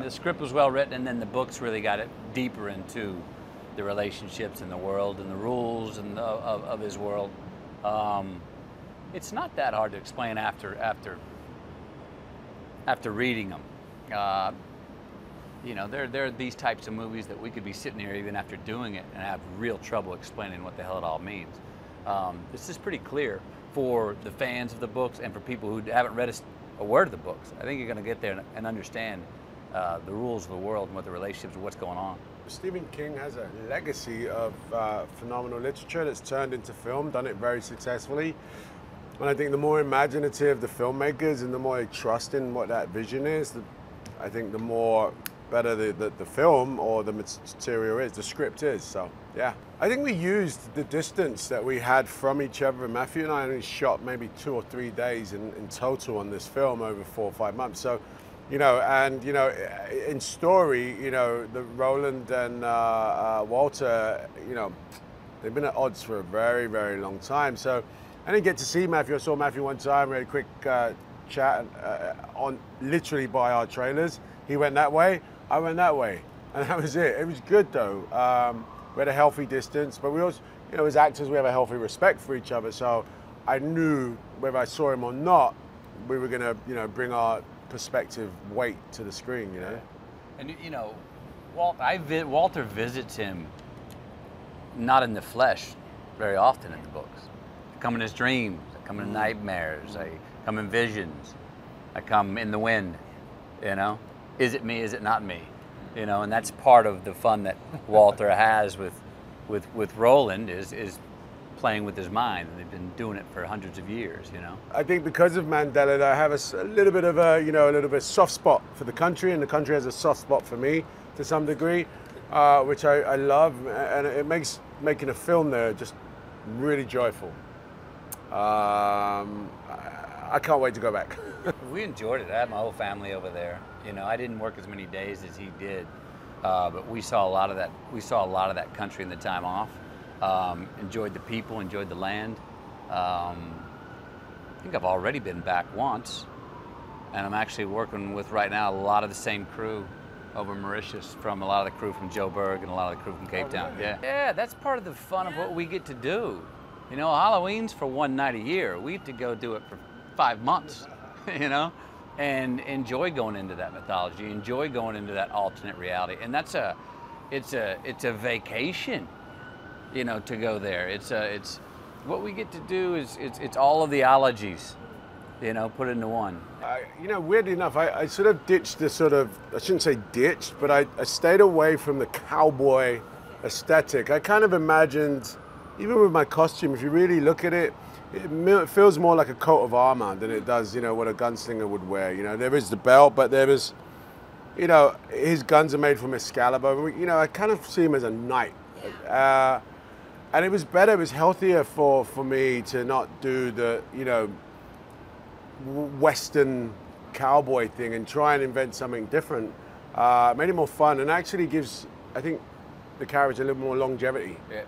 The script was well written, and then the books really got it deeper into the relationships in the world and the rules and of his world. It's not that hard to explain after reading them. You know, there are these types of movies that we could be sitting here even after doing it and have real trouble explaining what the hell it all means. This is pretty clear for the fans of the books and for people who haven't read a word of the books. I think you're going to get there and understand the rules of the world and what the relationships and what's going on. Stephen King has a legacy of phenomenal literature that's turned into film, done it very successfully. And I think the more imaginative the filmmakers and the more they trust in what that vision is, I think the more better the film or the material is, the script is. So, yeah. I think we used the distance that we had from each other. And Matthew and I only shot maybe 2 or 3 days in total on this film over 4 or 5 months. So, you know, and, you know, in story, you know, the Roland and Walter, you know, they've been at odds for a very, very long time. So I didn't get to see Matthew. I saw Matthew one time. We had a quick chat on literally by our trailers. He went that way, I went that way. And that was it. It was good, though. We had a healthy distance, but we also, you know, as actors, we have a healthy respect for each other. So I knew whether I saw him or not, we were going to, you know, bring our perspective weight to the screen, you know. And you know, Walter visits him not in the flesh very often in the books. I come in his dreams, I come in nightmares, I come in visions, I come in the wind, you know. Is it me, is it not me? You know, and that's part of the fun that Walter has with Roland is playing with his mind, and they've been doing it for hundreds of years, you know. I think because of Mandela, I have a little bit of a, you know, a little bit soft spot for the country, and the country has a soft spot for me to some degree, which I love, and it makes making a film there just really joyful. I can't wait to go back. We enjoyed it. I had my whole family over there. You know, I didn't work as many days as he did, but we saw a lot of that. We saw a lot of that country in the time off. Enjoyed the people, enjoyed the land. I think I've already been back once, and I'm actually working with right now a lot of the same crew over Mauritius, from a lot of the crew from Joburg and a lot of the crew from Cape Town. Yeah, that's part of the fun of what we get to do. You know, Halloween's for one night a year. We get to go do it for 5 months, you know, and enjoy going into that mythology, enjoy going into that alternate reality, and it's a vacation. You know, to go there. It's what we get to do is it's all of the ologies, you know, put into one. You know, weirdly enough, I sort of ditched the sort of, I shouldn't say ditched, but I stayed away from the cowboy aesthetic. I kind of imagined, even with my costume, if you really look at it, it feels more like a coat of armor than it does, you know, what a gunslinger would wear. You know, there is the belt, but there is, you know, his guns are made from Excalibur. You know, I kind of see him as a knight. And it was better, it was healthier for me to not do the, you know, Western cowboy thing and try and invent something different. Made it more fun and actually gives, I think, the character a little more longevity. Yeah.